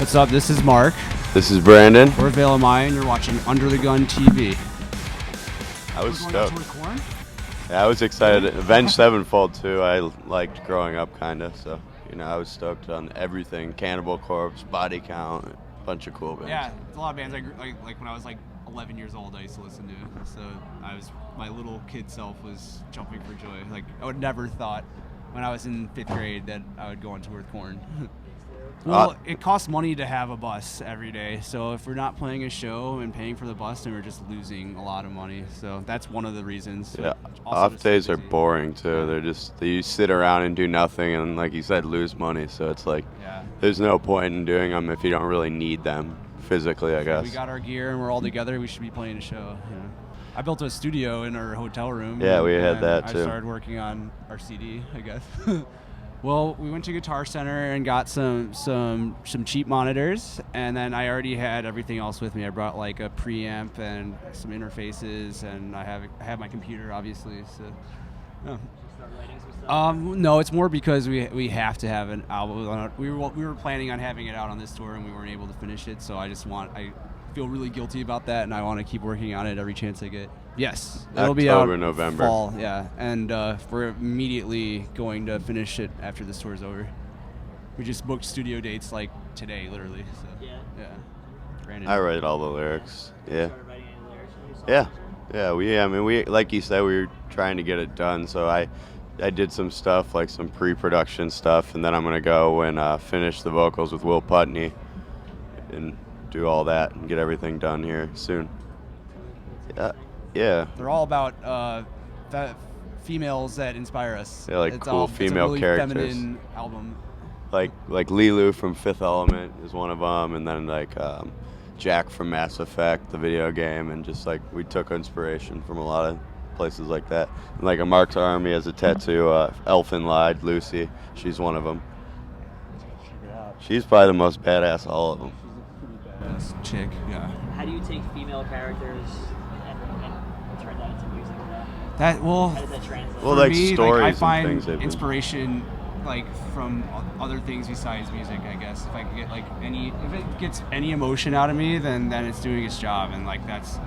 What's up? This is Mark. This is Brandon. We're Vale and Maya, and you're watching Under the Gun TV. I was stoked. Yeah, I was excited. Avenged Sevenfold too. I liked growing up, kinda. So I was stoked on everything. Cannibal Corpse, Body Count, a bunch of cool bands. Yeah, it's a lot of bands. Like when I was like 11 years old, I used to listen to. So my little kid self was jumping for joy. Like I would never thought when I was in 5th grade that I would go on tour with Korn. Well, it costs money to have a bus every day. So if we're not playing a show and paying for the bus, then we're just losing a lot of money. So that's one of the reasons. Yeah, off days are boring too. You sit around and do nothing, and like you said, lose money. So it's like there's no point in doing them if you don't really need them physically, I guess. We got our gear and we're all together. We should be playing a show. I built a studio in our hotel room. Yeah, we had that too. I started working on our CD, I guess. Well, we went to Guitar Center and got some cheap monitors, and then I already had everything else with me. I brought like a preamp and some interfaces, and I have my computer, obviously. So, no, it's more because we have to have an album. We were planning on having it out on this tour, and we weren't able to finish it. So I feel really guilty about that, and I want to keep working on it every chance I get. Yes, it'll be out November. Fall, yeah, and we're immediately going to finish it after this tour's over. We just booked studio dates like today, literally. So, yeah. Brandon. I write all the lyrics. Yeah. Yeah. We like you said, we were trying to get it done. So I did some stuff like some pre-production stuff, and then I'm gonna go and finish the vocals with Will Putney and do all that and get everything done here soon. Yeah. They're all about females that inspire us. Yeah, like cool female characters. It's a really feminine album. Like Lilu from Fifth Element is one of them, and then like Jack from Mass Effect, the video game, and just like we took inspiration from a lot of places like that. And like a Mark's Army has a tattoo, Elfin Lied, Lucy, she's one of them. She's probably the most badass of all of them. Best chick, yeah. How do you take female characters and turn that into music? How does that translate? Well, like me, stories I find and things. Inspiration like from other things besides music, I guess. If I can get if it gets any emotion out of me, then it's doing its job, and like that's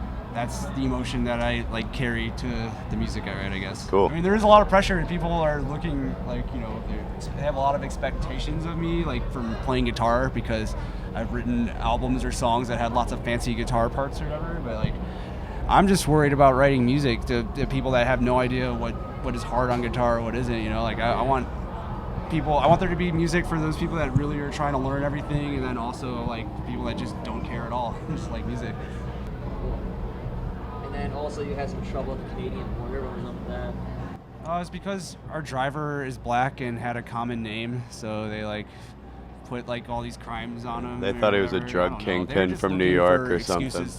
the emotion that I like carry to the music I write, I guess. Cool. I mean, there is a lot of pressure, and people are looking they have a lot of expectations of me, like from playing guitar, because I've written albums or songs that had lots of fancy guitar parts or whatever, but like I'm just worried about writing music to people that have no idea what is hard on guitar or what isn't. Like I want there to be music for those people that really are trying to learn everything, and then also like people that just don't care at all, just like music. And then also you had some trouble at the Canadian border. What was up with that? It's because our driver is black and had a common name, so they like put like all these crimes on him. They thought he was a drug kingpin from New York or something.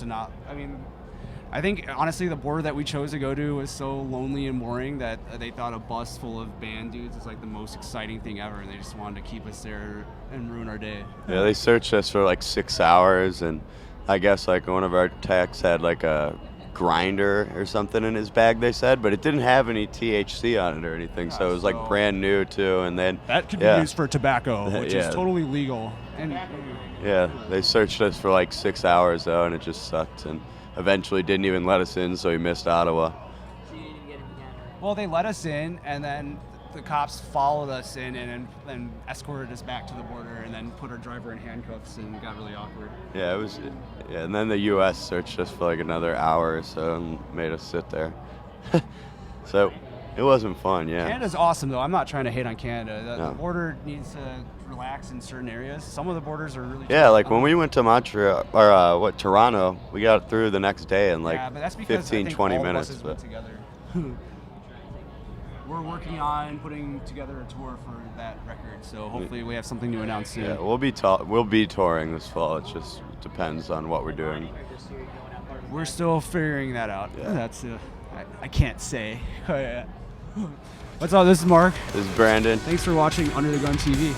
I think honestly the border that we chose to go to was so lonely and boring that they thought a bus full of band dudes is like the most exciting thing ever, and they just wanted to keep us there and ruin our day. Yeah, they searched us for like 6 hours, and I guess like one of our techs had like a grinder or something in his bag, they said, but it didn't have any THC on it or anything, so it was like brand new too. And then that could be used for tobacco, which is totally legal. And yeah, they searched us for like 6 hours though, and it just sucked, and eventually didn't even let us in, so we missed Ottawa. So you didn't get in again? Well, they let us in, and then the cops followed us in and then escorted us back to the border, and then put our driver in handcuffs, and it got really awkward. Yeah, it was. Yeah, and then the U.S. searched us for like another hour or so and made us sit there. So it wasn't fun. Yeah. Canada's awesome though. I'm not trying to hate on Canada. No. The border needs to relax in certain areas. Some of the borders are really. Yeah, like when we went to Montreal or Toronto, we got through the next day in like but that's because 15, 20 minutes. Buses went together. We're working on putting together a tour for that record, so hopefully we have something to announce soon. Yeah, we'll be touring this fall. It just depends on what we're doing. We're still figuring that out. Yeah. That's I can't say. What's up? This is Mark. This is Brandon. Thanks for watching Under the Gun TV.